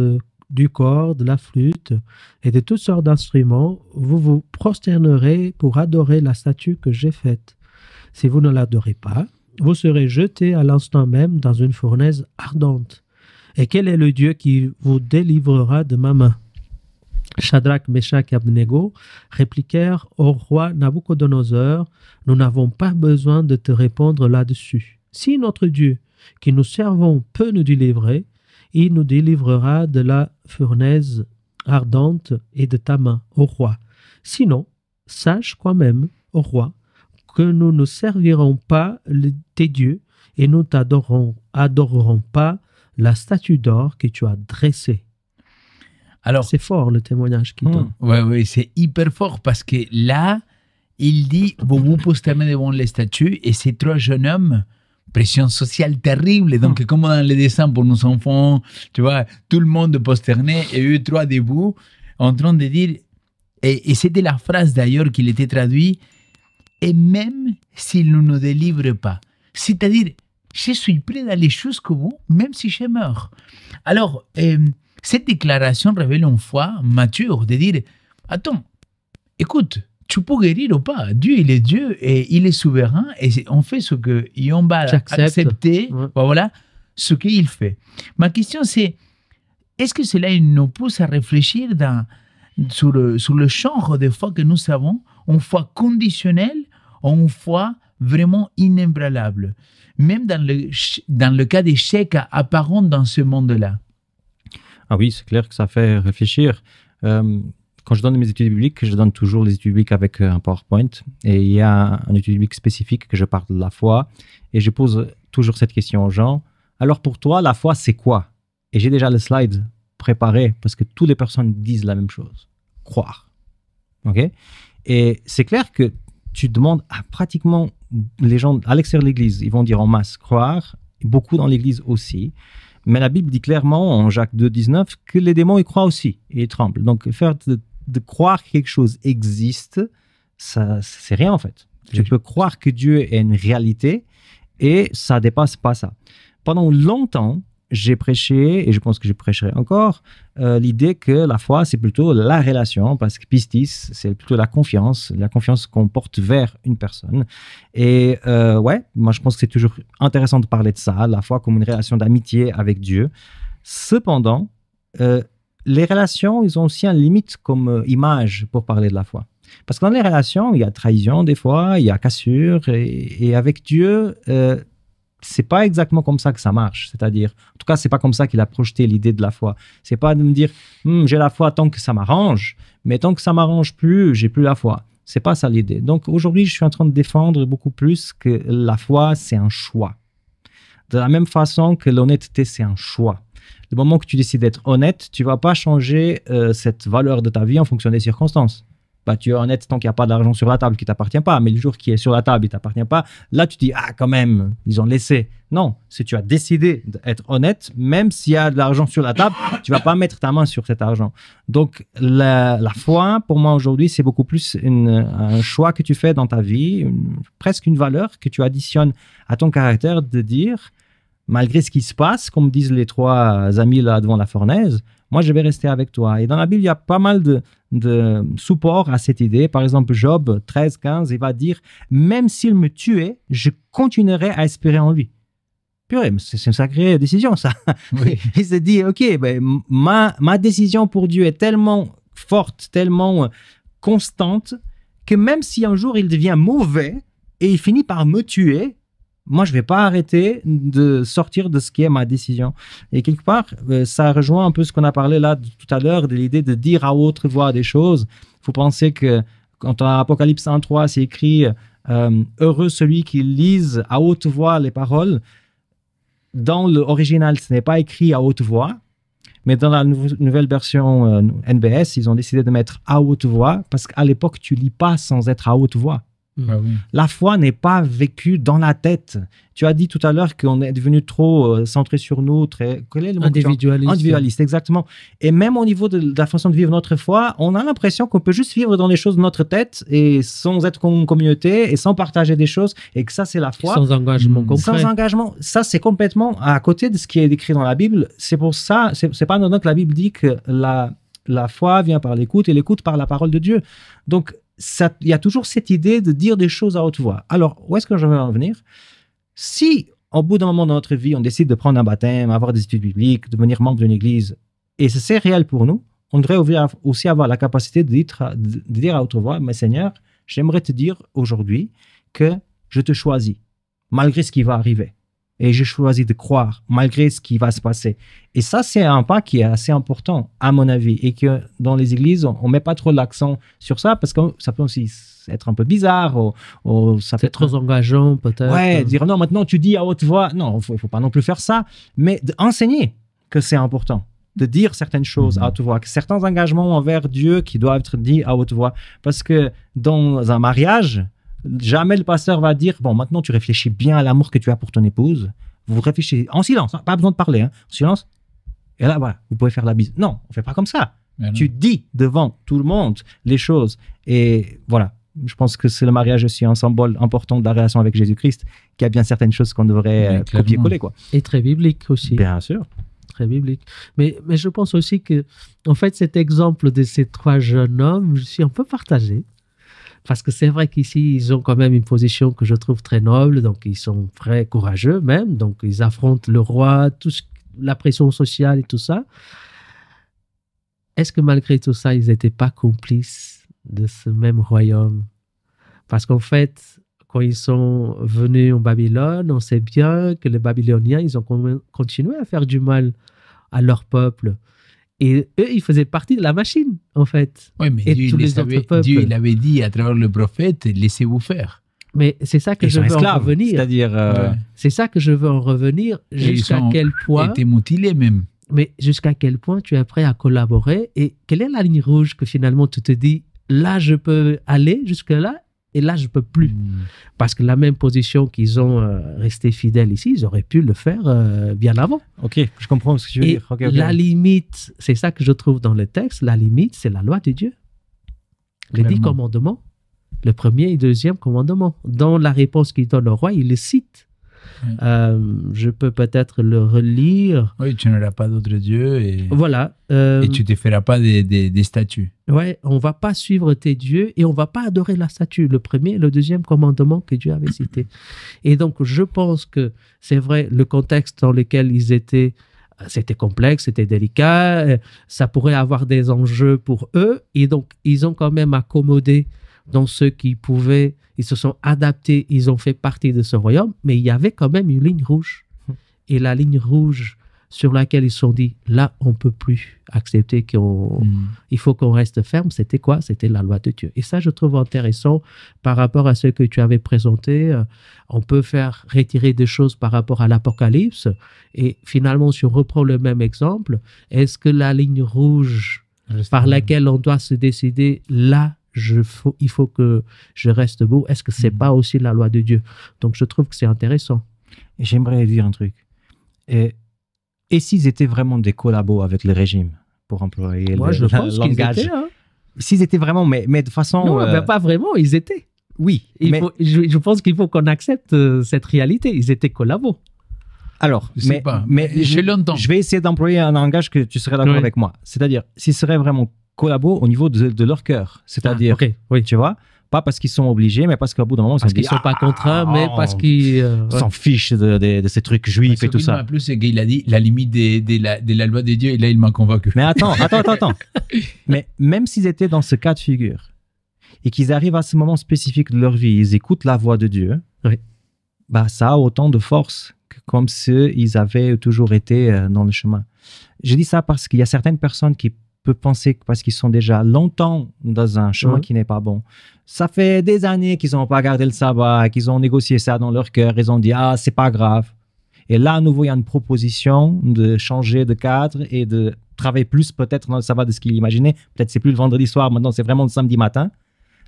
du cor, de la flûte et de toutes sortes d'instruments. Vous vous prosternerez pour adorer la statue que j'ai faite. Si vous ne l'adorez pas, vous serez jeté à l'instant même dans une fournaise ardente. Et quel est le Dieu qui vous délivrera de ma main? Shadrach, Meshach et Abednego répliquèrent au roi Nabucodonosor, nous n'avons pas besoin de te répondre là-dessus. Si notre Dieu, qui nous servons, peut nous délivrer, il nous délivrera de la fournaise ardente et de ta main, ô roi. Sinon, sache quand même, ô roi, que nous ne servirons pas tes dieux et nous adorerons pas la statue d'or que tu as dressée. Alors, c'est fort le témoignage qu'il donne. Oui, c'est hyper fort parce que là, il dit, vous vous prosternez devant les statues et ces trois jeunes hommes, pression sociale terrible, donc comme dans les dessins pour nos enfants, tu vois, tout le monde prosterné et eux trois debout, en train de dire, et c'était la phrase d'ailleurs qu'il était traduit, et même s'il ne nous délivre pas. C'est-à-dire, je suis prêt d'aller jusqu'au bout, même si je meurs. Alors, cette déclaration révèle une foi mature de dire, attends, écoute, tu peux guérir ou pas. Dieu, il est Dieu et il est souverain et on fait ce qu'on va accepter. Ouais. Voilà. ce qu'il fait. Ma question c'est, est-ce que cela nous pousse à réfléchir sur le genre de foi que nous avons, une foi conditionnelle ou une foi vraiment inébranlable, même dans le cas d'échecs apparents dans ce monde-là? Ah oui, c'est clair que ça fait réfléchir. Quand je donne mes études bibliques, je donne toujours les études bibliques avec un PowerPoint. Et il y a un étude biblique spécifique que je parle de la foi. Et je pose toujours cette question aux gens. Alors pour toi, la foi, c'est quoi? Et j'ai déjà le slide préparé parce que toutes les personnes disent la même chose. Croire. OK? Et c'est clair que tu demandes à pratiquement les gens à l'extérieur de l'église, ils vont dire en masse croire, beaucoup dans l'église aussi. Mais la Bible dit clairement en Jacques 2,19 que les démons y croient aussi et ils tremblent. Donc faire de croire que quelque chose existe, ça c'est rien en fait. Tu peux croire que Dieu est une réalité et ça dépasse pas ça. Pendant longtemps, j'ai prêché, et je pense que je prêcherai encore, l'idée que la foi, c'est plutôt la relation, parce que pistis, c'est plutôt la confiance qu'on porte vers une personne. Et ouais, moi je pense que c'est toujours intéressant de parler de ça, la foi comme une relation d'amitié avec Dieu. Cependant, les relations, ils ont aussi une limite comme image pour parler de la foi. Parce que dans les relations, il y a trahison des fois, il y a cassure, et avec Dieu, c'est pas exactement comme ça que ça marche. C'est-à-dire, en tout cas, c'est pas comme ça qu'il a projeté l'idée de la foi. C'est pas de me dire, j'ai la foi tant que ça m'arrange, mais tant que ça m'arrange plus, j'ai plus la foi. C'est pas ça l'idée. Donc aujourd'hui, je suis en train de défendre beaucoup plus que la foi, c'est un choix. De la même façon que l'honnêteté, c'est un choix. Le moment que tu décides d'être honnête, tu vas pas changer cette valeur de ta vie en fonction des circonstances. Bah, tu es honnête tant qu'il n'y a pas d'argent sur la table qui ne t'appartient pas, mais le jour qui est sur la table, il ne t'appartient pas, là tu dis, ah quand même, ils ont laissé. Non, si tu as décidé d'être honnête, même s'il y a de l'argent sur la table, tu ne vas pas mettre ta main sur cet argent. Donc la foi, pour moi aujourd'hui, c'est beaucoup plus un choix que tu fais dans ta vie, presque une valeur que tu additionnes à ton caractère de dire, malgré ce qui se passe, comme disent les trois amis là devant la fournaise, moi, je vais rester avec toi. Et dans la Bible, il y a pas mal de support à cette idée. Par exemple, Job 13, 15, il va dire « Même s'il me tuait, je continuerai à espérer en lui. » Purée, c'est une sacrée décision, ça. Oui. Il se dit « Ok, ben, ma décision pour Dieu est tellement forte, tellement constante, que même si un jour il devient mauvais et il finit par me tuer, moi, je ne vais pas arrêter de sortir de ce qui est ma décision. » Et quelque part, ça rejoint un peu ce qu'on a parlé là tout à l'heure, de l'idée de dire à haute voix des choses. Il faut penser que quand dans Apocalypse 1.3, c'est écrit « Heureux celui qui lise à haute voix les paroles ». Dans l'original, ce n'est pas écrit à haute voix, mais dans la nouvelle version NBS, ils ont décidé de mettre à haute voix parce qu'à l'époque, tu ne lis pas sans être à haute voix. Ah oui. La foi n'est pas vécue dans la tête. Tu as dit tout à l'heure qu'on est devenu trop centré sur nous, très quel est le mot individualiste, exactement. Et même au niveau de la façon de vivre notre foi, on a l'impression qu'on peut juste vivre dans les choses de notre tête et sans être comme une communauté et sans partager des choses et que ça c'est la foi. Sans engagement concret. Sans engagement, ça c'est complètement à côté de ce qui est écrit dans la Bible. C'est pour ça, c'est pas anodin que la Bible dit que la foi vient par l'écoute et l'écoute par la parole de Dieu. Donc il y a toujours cette idée de dire des choses à haute voix. Alors, où est-ce que je veux en venir? Si, au bout d'un moment de notre vie, on décide de prendre un baptême, avoir des études bibliques, devenir membre d'une église, et c'est réel pour nous, on devrait aussi avoir la capacité de dire à haute voix, « Mais Seigneur, j'aimerais te dire aujourd'hui que je te choisis, malgré ce qui va arriver. Et j'ai choisi de croire, malgré ce qui va se passer. » Et ça, c'est un pas qui est assez important, à mon avis, et que dans les églises, on ne met pas trop l'accent sur ça, parce que ça peut aussi être un peu bizarre. Ça peut être trop engageant, peut-être. Ouais, dire non, maintenant tu dis à haute voix. Non, il ne faut pas non plus faire ça, mais d'enseigner que c'est important, de dire certaines choses à haute voix, que certains engagements envers Dieu qui doivent être dits à haute voix. Parce que dans un mariage, jamais le pasteur va dire, bon, maintenant tu réfléchis bien à l'amour que tu as pour ton épouse. Vous réfléchissez en silence, pas besoin de parler, en silence. Et là, voilà, vous pouvez faire la bise. Non, on ne fait pas comme ça. Tu dis devant tout le monde les choses. Et voilà, je pense que c'est le mariage aussi un symbole important de la relation avec Jésus-Christ, qui a bien certaines choses qu'on devrait copier-coller, quoi. Et très biblique aussi. Bien sûr. Très biblique. Mais je pense aussi que, en fait, cet exemple de ces trois jeunes hommes, je suis un peu partagé. Parce que c'est vrai qu'ici, ils ont quand même une position que je trouve très noble, donc ils sont très courageux même, donc ils affrontent le roi, la pression sociale et tout ça. Est-ce que malgré tout ça, ils n'étaient pas complices de ce même royaume? Parce qu'en fait, quand ils sont venus en Babylone, on sait bien que les Babyloniens, ils ont continué à faire du mal à leur peuple. Et eux, ils faisaient partie de la machine, en fait. Oui, mais et Dieu, Dieu, il avait dit à travers le prophète, laissez-vous faire. Mais c'est ça que je veux en revenir. C'est-à-dire... C'est ça que je veux en revenir. Jusqu'à quel point... Ils étaient mutilés même. Mais jusqu'à quel point tu es prêt à collaborer et quelle est la ligne rouge que finalement tu te dis, là, je peux aller jusque-là et là, je ne peux plus. Parce que la même position qu'ils ont resté fidèles ici, ils auraient pu le faire bien avant. Ok, je comprends ce que tu veux dire. Okay. La limite, c'est ça que je trouve dans le texte, la limite, c'est la loi de Dieu. Les 10 commandements, le premier et deuxième commandement. Dans la réponse qu'il donne au roi, il les cite. Je peux peut-être le relire. Oui, tu n'auras pas d'autre Dieu et, voilà, et tu ne te feras pas des statues. Ouais, on ne va pas suivre tes dieux et on ne va pas adorer la statue. Le premier et le deuxième commandement que Dieu avait cité. Et donc, je pense que c'est vrai, le contexte dans lequel ils étaient, c'était complexe, c'était délicat, ça pourrait avoir des enjeux pour eux. Et donc, ils ont quand même accommodé dans ceux qui pouvaient. Ils se sont adaptés, ils ont fait partie de ce royaume, mais il y avait quand même une ligne rouge. Et la ligne rouge sur laquelle ils se sont dit, là, on ne peut plus accepter il faut qu'on reste ferme, c'était quoi? C'était la loi de Dieu. Et ça, je trouve intéressant par rapport à ce que tu avais présenté. On peut faire retirer des choses par rapport à l'Apocalypse. Et finalement, si on reprend le même exemple, est-ce que la ligne rouge par laquelle on doit se décider, là, il faut que je reste debout. Est-ce que ce n'est pas aussi la loi de Dieu? Donc, je trouve que c'est intéressant. J'aimerais dire un truc. Et s'ils étaient vraiment des collabos avec le régime, pour employer le langage? Étaient, hein. S'ils étaient vraiment, mais de façon... Non, mais pas vraiment, ils étaient. Oui. Je pense qu'il faut qu'on accepte cette réalité. Ils étaient collabos. Alors, je vais essayer d'employer un langage que tu serais d'accord avec moi. C'est-à-dire, s'ils seraient vraiment collabos au niveau de leur cœur. C'est-à-dire, tu vois, pas parce qu'ils sont obligés, mais parce qu'au bout d'un moment, ils ne sont pas contraints, mais parce qu'ils s'en fichent de ces trucs juifs et tout ça. En plus, c'est qu'il a dit la limite de la loi de Dieu, et là, il m'a convaincu. Mais attends. Mais même s'ils étaient dans ce cas de figure, et qu'ils arrivent à ce moment spécifique de leur vie, ils écoutent la voix de Dieu, bah, ça a autant de force que comme s'ils avaient toujours été dans le chemin. Je dis ça parce qu'il y a certaines personnes qui peuvent penser que parce qu'ils sont déjà longtemps dans un chemin qui n'est pas bon. Ça fait des années qu'ils n'ont pas gardé le sabbat, qu'ils ont négocié ça dans leur cœur, ils ont dit « Ah, c'est pas grave ». Et là, à nouveau, il y a une proposition de changer de cadre et de travailler plus peut-être dans le sabbat de ce qu'ils imaginaient. Peut-être c'est plus le vendredi soir, maintenant c'est vraiment le samedi matin.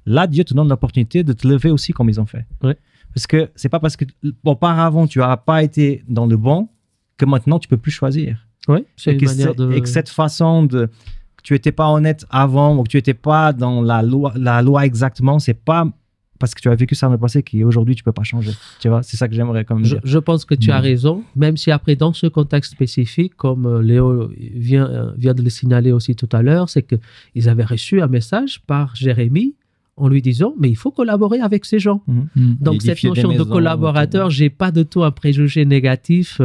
Là, Dieu te donne l'opportunité de te lever aussi comme ils ont fait. Ouais. Parce que c'est pas parce que auparavant tu n'as pas été dans le bon que maintenant tu peux plus choisir. Oui, c'est une manière de... Et que cette façon de... que tu n'étais pas honnête avant ou que tu n'étais pas dans la loi exactement, c'est pas parce que tu as vécu ça dans le passé qu'aujourd'hui tu peux pas changer. Tu vois, c'est ça que j'aimerais quand même dire. Je pense que tu as raison, même si après dans ce contexte spécifique, comme Léo vient de le signaler aussi tout à l'heure, c'est qu'ils avaient reçu un message par Jérémie en lui disant, mais il faut collaborer avec ces gens. Donc, cette notion de collaborateur, j'ai pas de tout un préjugé négatif,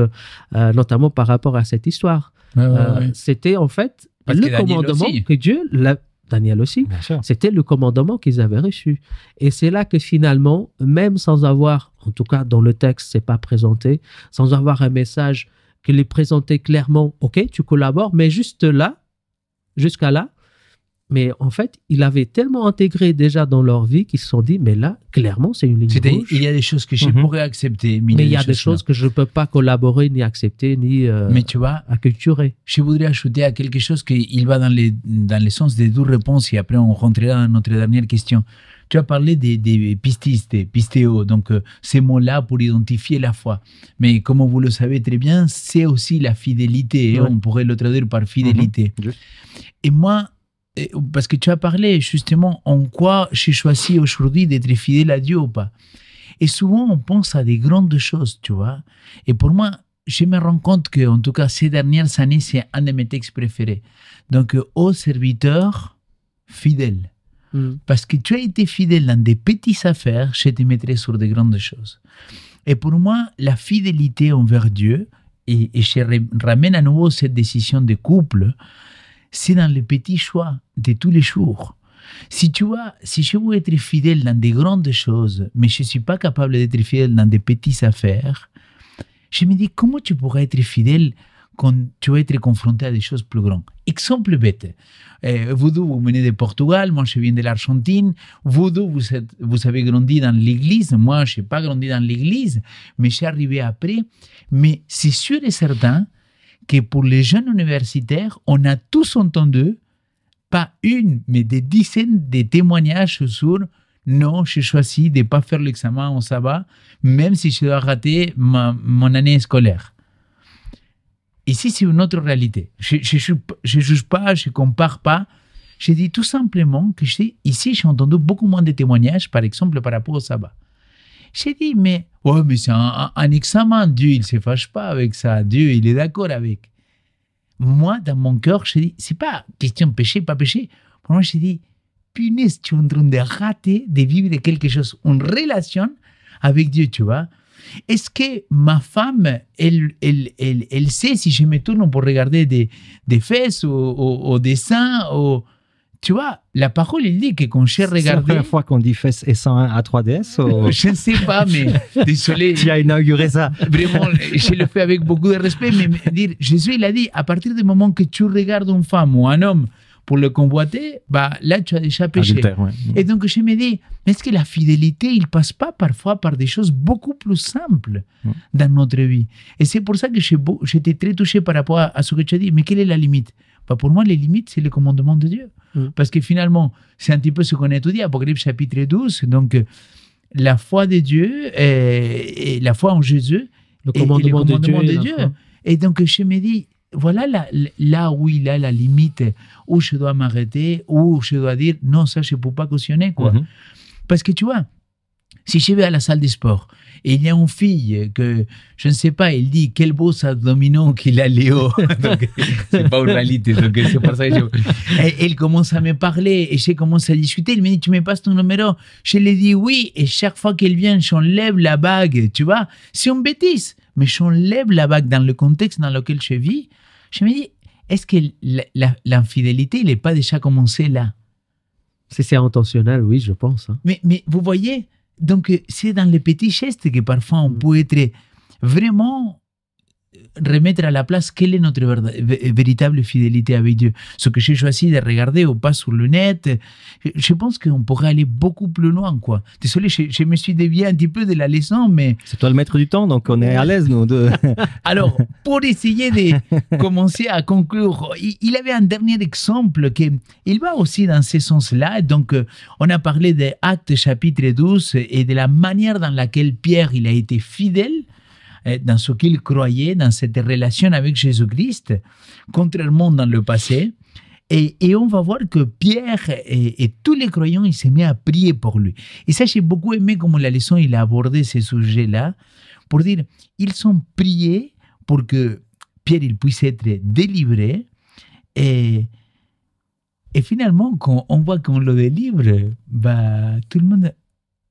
notamment par rapport à cette histoire. C'était en fait le commandement que Dieu, Daniel aussi, c'était le commandement qu'ils avaient reçu. Et c'est là que finalement, même sans avoir, en tout cas dans le texte, c'est pas présenté, sans avoir un message qui les présentait clairement, ok, tu collabores, mais juste là, jusqu'à là, mais en fait, ils avaient tellement intégré déjà dans leur vie qu'ils se sont dit, mais là, clairement, c'est une ligne rouge. Il y a des choses que je pourrais accepter. Mais il y a des choses que je ne peux pas collaborer, ni accepter, ni mais tu vois, acculturer. Je voudrais ajouter à quelque chose qui va dans le sens des deux réponses et après on rentrera dans notre dernière question. Tu as parlé des pististes, pistéo, donc ces mots-là pour identifier la foi. Mais comme vous le savez très bien, c'est aussi la fidélité. On pourrait le traduire par fidélité. Et moi, parce que tu as parlé justement en quoi j'ai choisi aujourd'hui d'être fidèle à Dieu ou pas. Et souvent, on pense à des grandes choses, tu vois. Et pour moi, je me rends compte que, en tout cas, ces dernières années, c'est un de mes textes préférés. Donc, ô serviteur fidèle, Parce que tu as été fidèle dans des petites affaires, je te mettrai sur de grandes choses. Et pour moi, la fidélité envers Dieu, et je ramène à nouveau cette décision de couple, c'est dans les petits choix de tous les jours. Si je veux être fidèle dans des grandes choses, mais je ne suis pas capable d'être fidèle dans des petites affaires, je me dis, comment tu pourras être fidèle quand tu vas être confronté à des choses plus grandes? Exemple bête. Vous deux, vous venez de Portugal, moi je viens de l'Argentine. Vous deux, vous avez grandi dans l'église. Moi, je n'ai pas grandi dans l'église, mais je suis arrivé après. Mais c'est sûr et certain que pour les jeunes universitaires, on a tous entendu, pas une, mais des dizaines de témoignages sur « Non, j'ai choisi de ne pas faire l'examen au sabbat, même si je dois rater mon année scolaire. » Ici, c'est une autre réalité. Je ne juge pas, je ne compare pas. Je dis tout simplement que ici, j'ai entendu beaucoup moins de témoignages, par exemple, par rapport au sabbat. J'ai dit, mais c'est un examen. Dieu, il ne se fâche pas avec ça. Dieu, il est d'accord avec. Moi, dans mon cœur, je dis, ce n'est pas question de péché, pas péché. Pour moi, je dis, punaise, tu es en train de rater, de vivre quelque chose, une relation avec Dieu, tu vois. Est-ce que ma femme, elle sait si je me tourne pour regarder des fesses ou des seins ou... Tu vois, la parole, il dit que quand j'ai regardé... C'est la première fois qu'on dit fesses et seins à 3DS ou... Je ne sais pas, mais désolé. Tu as inauguré ça. Vraiment, je le fais avec beaucoup de respect, mais dire, Jésus, il a dit, à partir du moment que tu regardes une femme ou un homme pour le convoiter, bah, là, tu as déjà péché. Adultère, ouais. Et donc, je me dis, est-ce que la fidélité, il passe pas parfois par des choses beaucoup plus simples dans notre vie? Et c'est pour ça que j'étais très touché par rapport à ce que tu as dit. Mais quelle est la limite? Bah, pour moi, les limites, c'est le commandement de Dieu. Parce que finalement, c'est un petit peu ce qu'on a étudié, Apocalypse chapitre 12. Donc, la foi de Dieu et la foi en Jésus, le commandement de Dieu. Et donc, je me dis, voilà là où il a la limite, où je dois m'arrêter, où je dois dire, non, ça, je ne peux pas cautionner, quoi. Parce que tu vois, si je vais à la salle de sport, et il y a une fille que, je ne sais pas, elle dit, quel beau abdominaux qu'il a Léo. Donc, c'est pas une réalité. Donc, c'est pour ça que elle commence à me parler et je commence à discuter. Elle me dit, tu me passes ton numéro? Je lui dis oui. Et chaque fois qu'elle vient, j'enlève la bague. Tu vois, c'est une bêtise. Mais j'enlève la bague dans le contexte dans lequel je vis. Je me dis, est-ce que l'infidélité, il n'est pas déjà commencé là? Si c'est intentionnel, oui, je pense. Hein. Mais vous voyez, donc c'est dans les petits gestes que parfois on peut être vraiment remettre à la place quelle est notre véritable fidélité avec Dieu. Ce que j'ai choisi de regarder ou pas sur le net, je pense qu'on pourrait aller beaucoup plus loin, quoi. Désolé, je me suis dévié un petit peu de la leçon, mais... C'est toi le maître du temps, donc on est à l'aise, nous deux. Alors, pour essayer de commencer à conclure, il avait un dernier exemple il va aussi dans ce sens-là. Donc, on a parlé des Actes chapitre 12 et de la manière dans laquelle Pierre il a été fidèle dans ce qu'il croyait, dans cette relation avec Jésus-Christ, contrairement dans le passé. Et on va voir que Pierre et tous les croyants, ils s'est mis à prier pour lui. Et ça, j'ai beaucoup aimé comment la leçon, il a abordé ce sujet-là, pour dire, ils ont prié pour que Pierre, il puisse être délivré. Et finalement, quand on voit qu'on le délivre, bah, tout le monde...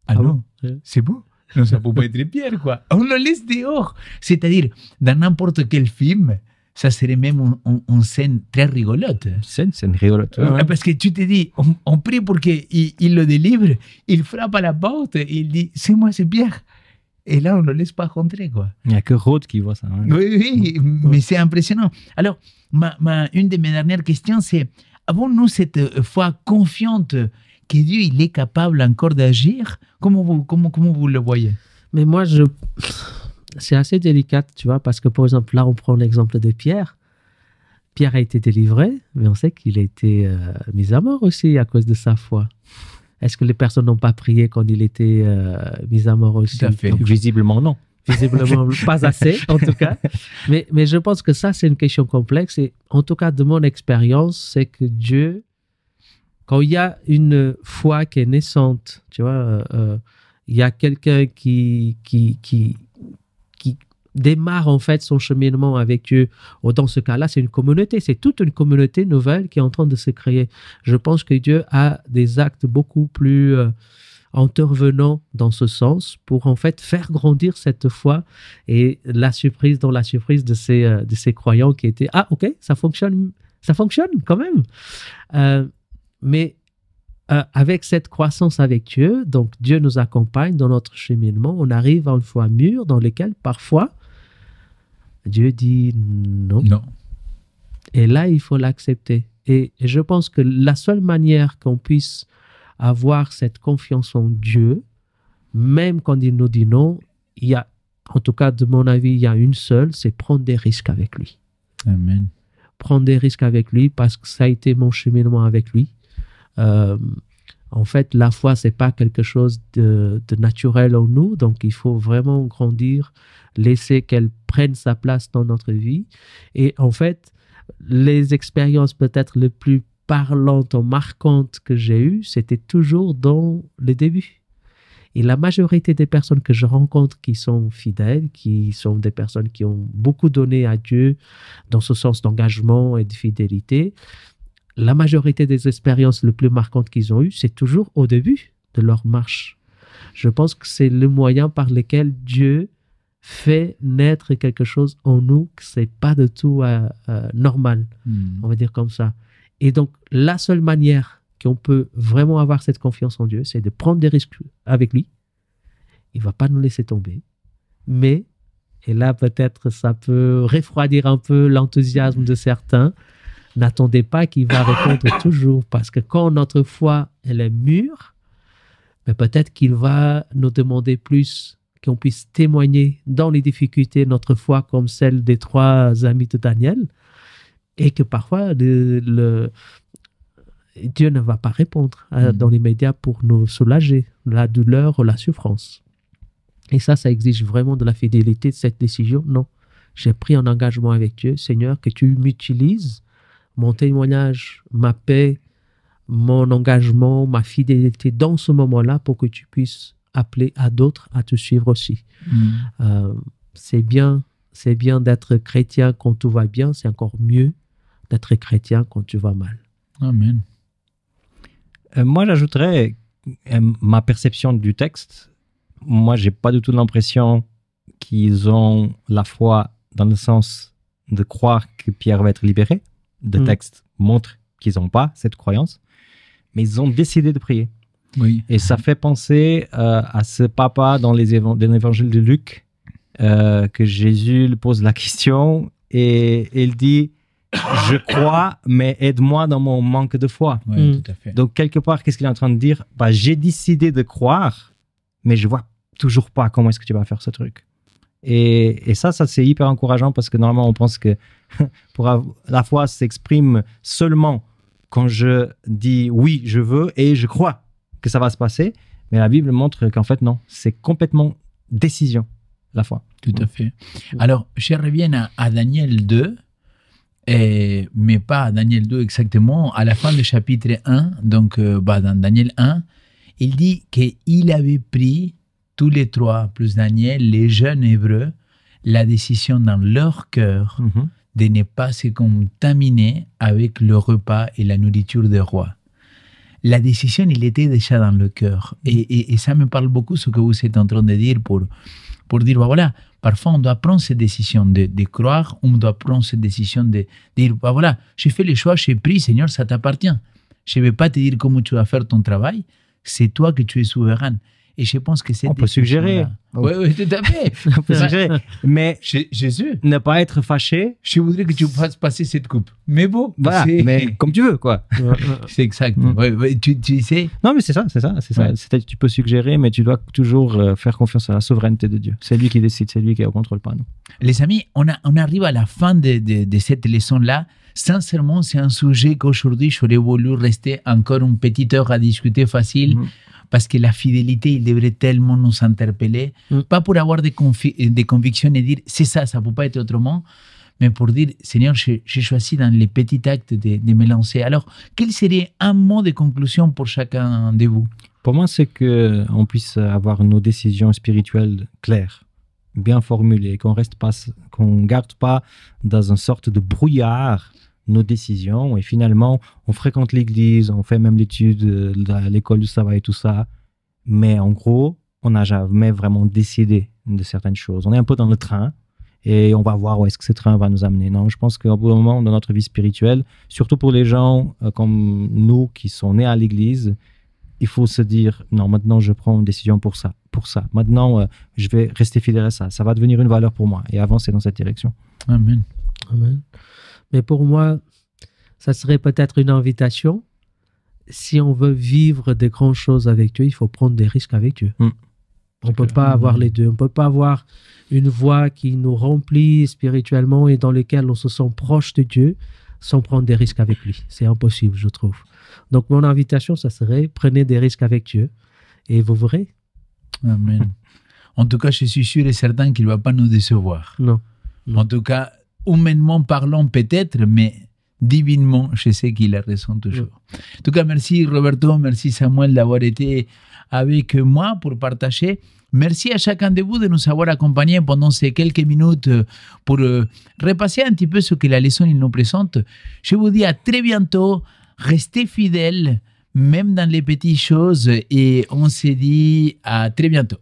Ah non, c'est beau. Non, ça ne peut pas être Pierre, quoi. On le laisse dehors. C'est-à-dire, dans n'importe quel film, ça serait même une scène très rigolote. Scène rigolote. Ouais. Parce que tu te dis, on prie pour qu'il le délivre, il frappe à la porte, il dit, c'est moi, c'est Pierre. Et là, on ne le laisse pas rentrer, quoi. Il n'y a que Rhodes qui voit ça. Hein. Oui, mais c'est impressionnant. Alors, une de mes dernières questions, c'est, avons-nous cette foi confiante que Dieu il est capable encore d'agir? Comment vous le voyez? Mais moi, c'est assez délicat, tu vois, parce que par exemple, là, on prend l'exemple de Pierre. Pierre a été délivré, mais on sait qu'il a été mis à mort aussi à cause de sa foi. Est-ce que les personnes n'ont pas prié quand il était mis à mort aussi? Tout à fait. Donc, visiblement, non. Visiblement, pas assez, en tout cas. Mais je pense que ça, c'est une question complexe. Et en tout cas, de mon expérience, c'est que Dieu... Quand il y a une foi qui est naissante, tu vois, il y a quelqu'un qui démarre en fait son cheminement avec Dieu, ou dans ce cas-là, c'est une communauté, c'est toute une communauté nouvelle qui est en train de se créer. Je pense que Dieu a des actes beaucoup plus intervenants dans ce sens pour en fait faire grandir cette foi et la surprise dans la surprise de ces croyants qui étaient « Ah, ok, ça fonctionne quand même. » Mais avec cette croissance avec Dieu, donc Dieu nous accompagne dans notre cheminement, on arrive à une foi mûre dans laquelle parfois Dieu dit non. Non. Et là, il faut l'accepter. Et je pense que la seule manière qu'on puisse avoir cette confiance en Dieu, même quand il nous dit non, il y a, en tout cas de mon avis, il y a une seule, c'est prendre des risques avec lui. Amen. Prendre des risques avec lui parce que ça a été mon cheminement avec lui. En fait, la foi, c'est pas quelque chose de naturel en nous, donc il faut vraiment grandir, laisser qu'elle prenne sa place dans notre vie. Et en fait, les expériences peut-être les plus parlantes ou marquantes que j'ai eues, c'était toujours dans le début. Et la majorité des personnes que je rencontre qui sont fidèles, qui sont des personnes qui ont beaucoup donné à Dieu dans ce sens d'engagement et de fidélité, la majorité des expériences les plus marquantes qu'ils ont eues, c'est toujours au début de leur marche. Je pense que c'est le moyen par lequel Dieu fait naître quelque chose en nous que c'est pas du tout normal, on va dire comme ça. Et donc, la seule manière qu'on peut vraiment avoir cette confiance en Dieu, c'est de prendre des risques avec lui. Il va pas nous laisser tomber. Mais, et là peut-être ça peut refroidir un peu l'enthousiasme de certains, n'attendez pas qu'il va répondre toujours, parce que quand notre foi elle est mûre, mais peut-être qu'il va nous demander plus, qu'on puisse témoigner dans les difficultés notre foi comme celle des 3 amis de Daniel, et que parfois Dieu ne va pas répondre dans les médias pour nous soulager la douleur ou la souffrance. Et ça exige vraiment de la fidélité de cette décision. Non, j'ai pris un engagement avec Dieu. Seigneur, que tu m'utilises, mon témoignage, ma paix, mon engagement, ma fidélité dans ce moment-là pour que tu puisses appeler à d'autres à te suivre aussi. C'est bien d'être chrétien quand tout va bien, c'est encore mieux d'être chrétien quand tu vas mal. Amen. Moi, j'ajouterais ma perception du texte. Moi, j'ai pas du tout l'impression qu'ils ont la foi dans le sens de croire que Pierre va être libéré. Le texte montre qu'ils n'ont pas cette croyance, mais ils ont décidé de prier. Oui. Et ça fait penser à ce papa dans l'évangile de Luc, que Jésus lui pose la question et il dit « Je crois, mais aide-moi dans mon manque de foi. » Oui, tout à fait. Donc, quelque part, qu'est-ce qu'il est en train de dire? J'ai décidé de croire, mais je vois toujours pas comment est-ce que tu vas faire ce truc. Et ça c'est hyper encourageant parce que normalement, on pense que la foi s'exprime seulement quand je dis oui, je veux et je crois que ça va se passer. Mais la Bible montre qu'en fait, non, c'est complètement décision, la foi. Tout à fait. Alors, je reviens à Daniel 2, mais pas à Daniel 2 exactement, à la fin du chapitre 1, donc dans Daniel 1, il dit qu'il avait pris tous les 3, plus Daniel, les jeunes Hébreux, la décision dans leur cœur de ne pas se contaminer avec le repas et la nourriture des rois. La décision, il était déjà dans le cœur. Et ça me parle beaucoup ce que vous êtes en train de dire pour dire, voilà, parfois on doit prendre cette décision de croire, on doit prendre cette décision de dire, voilà, j'ai fait le choix, j'ai pris, Seigneur, ça t'appartient. Je ne vais pas te dire comment tu vas faire ton travail, c'est toi que tu es souverain. Et je pense que c'est... On peut suggérer. Oui, tout à fait. On peut suggérer. Mais Jésus, ne pas être fâché. Je voudrais que tu fasses passer cette coupe. Mais bon, voilà, mais comme tu veux, quoi. C'est exact. Tu sais. Non, mais c'est ça. Ouais. Tu peux suggérer, mais tu dois toujours faire confiance à la souveraineté de Dieu. C'est lui qui décide, c'est lui qui est au contrôle, pas nous. Les amis, on arrive à la fin de cette leçon-là. Sincèrement, c'est un sujet qu'aujourd'hui, j'aurais voulu rester encore une petite heure à discuter facile. Parce que la fidélité, il devrait tellement nous interpeller, pas pour avoir des convictions et dire c'est ça ne peut pas être autrement, mais pour dire Seigneur, j'ai choisi dans les petits actes de me lancer. Alors, quel serait un mot de conclusion pour chacun de vous? Pour moi, c'est qu'on puisse avoir nos décisions spirituelles claires, bien formulées, qu'on garde pas dans une sorte de brouillard nos décisions. Et finalement, on fréquente l'église, on fait même l'étude de l'école du sabbat et tout ça. Mais en gros, on n'a jamais vraiment décidé de certaines choses. On est un peu dans le train et on va voir où est-ce que ce train va nous amener. Non, je pense qu'au bout d'un moment dans notre vie spirituelle, surtout pour les gens comme nous qui sont nés à l'église, il faut se dire, non, maintenant je prends une décision pour ça. Maintenant, je vais rester fidèle à ça. Ça va devenir une valeur pour moi et avancer dans cette direction. Amen. Amen. Mais pour moi, ça serait peut-être une invitation. Si on veut vivre des grandes choses avec Dieu, il faut prendre des risques avec Dieu. On ne peut pas avoir les deux. On ne peut pas avoir une voie qui nous remplit spirituellement et dans laquelle on se sent proche de Dieu sans prendre des risques avec lui. C'est impossible, je trouve. Donc, mon invitation, ça serait prenez des risques avec Dieu et vous verrez. Amen. En tout cas, je suis sûr et certain qu'il ne va pas nous décevoir. Non. En tout cas, humainement parlant peut-être, mais divinement, je sais qu'il a raison toujours. En tout cas, merci Roberto, merci Samuel d'avoir été avec moi pour partager. Merci à chacun de vous de nous avoir accompagnés pendant ces quelques minutes pour repasser un petit peu ce que la leçon il nous présente. Je vous dis à très bientôt. Restez fidèles, même dans les petites choses, et on se dit à très bientôt.